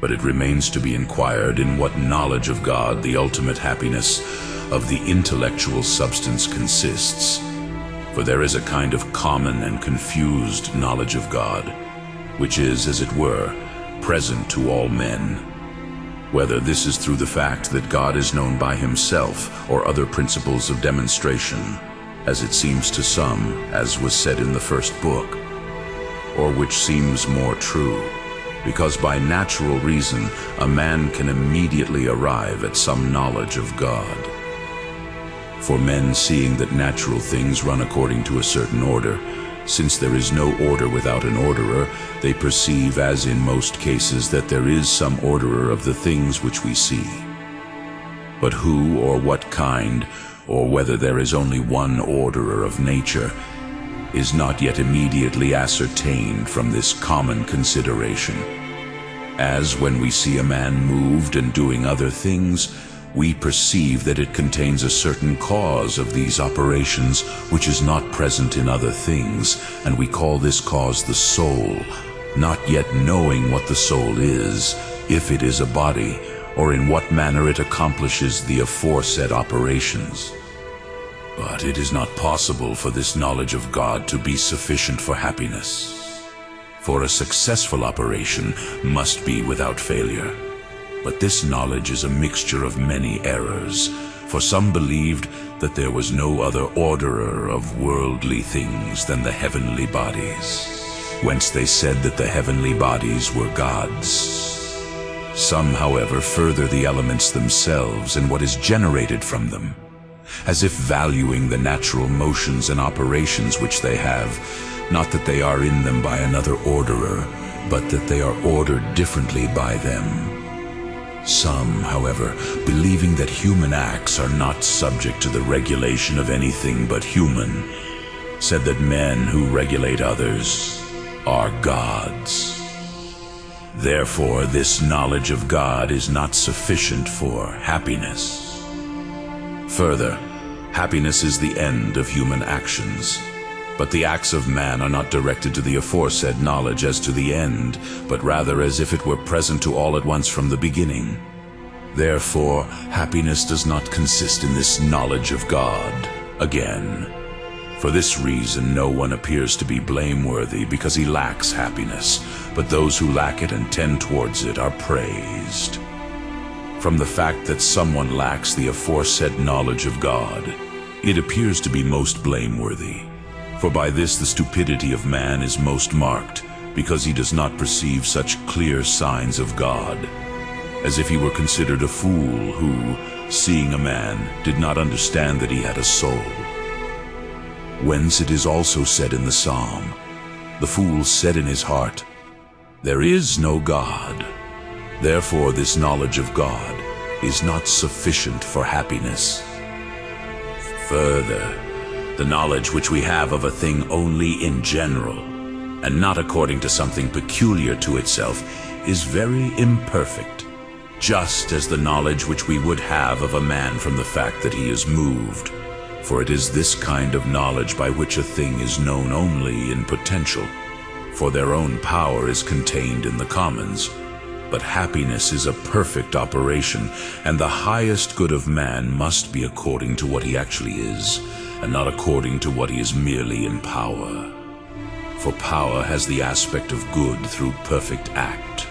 but it remains to be inquired in what knowledge of God the ultimate happiness of the intellectual substance consists. For there is a kind of common and confused knowledge of God, which is, as it were, present to all men. Whether this is through the fact that God is known by himself or other principles of demonstration, as it seems to some, as was said in the first book, or which seems more true, because by natural reason a man can immediately arrive at some knowledge of God. For men, seeing that natural things run according to a certain order, since there is no order without an orderer, they perceive, as in most cases, that there is some orderer of the things which we see. But who or what kind, or whether there is only one orderer of nature, is not yet immediately ascertained from this common consideration. As when we see a man moved and doing other things, we perceive that it contains a certain cause of these operations which is not present in other things, and we call this cause the soul, not yet knowing what the soul is, if it is a body, or in what manner it accomplishes the aforesaid operations. But it is not possible for this knowledge of God to be sufficient for happiness. For a successful operation must be without failure. But this knowledge is a mixture of many errors, for some believed that there was no other orderer of worldly things than the heavenly bodies, whence they said that the heavenly bodies were gods. Some, however, further the elements themselves and what is generated from them, as if valuing the natural motions and operations which they have, not that they are in them by another orderer, but that they are ordered differently by them. Some, however, believing that human acts are not subject to the regulation of anything but human, said that men who regulate others are gods. Therefore, this knowledge of God is not sufficient for happiness. Further, happiness is the end of human actions, but the acts of man are not directed to the aforesaid knowledge as to the end, but rather as if it were present to all at once from the beginning. Therefore, happiness does not consist in this knowledge of God. Again, for this reason no one appears to be blameworthy because he lacks happiness, but those who lack it and tend towards it are praised. From the fact that someone lacks the aforesaid knowledge of God, it appears to be most blameworthy. For by this the stupidity of man is most marked, because he does not perceive such clear signs of God, as if he were considered a fool who, seeing a man, did not understand that he had a soul. Whence it is also said in the psalm, "The fool said in his heart, there is no God." Therefore this knowledge of God is not sufficient for happiness. Further, the knowledge which we have of a thing only in general, and not according to something peculiar to itself, is very imperfect, just as the knowledge which we would have of a man from the fact that he is moved. For it is this kind of knowledge by which a thing is known only in potential, for their own power is contained in the commons. But happiness is a perfect operation, and the highest good of man must be according to what he actually is, and not according to what he is merely in power. For power has the aspect of good through perfect act.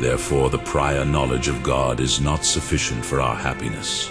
Therefore the prior knowledge of God is not sufficient for our happiness.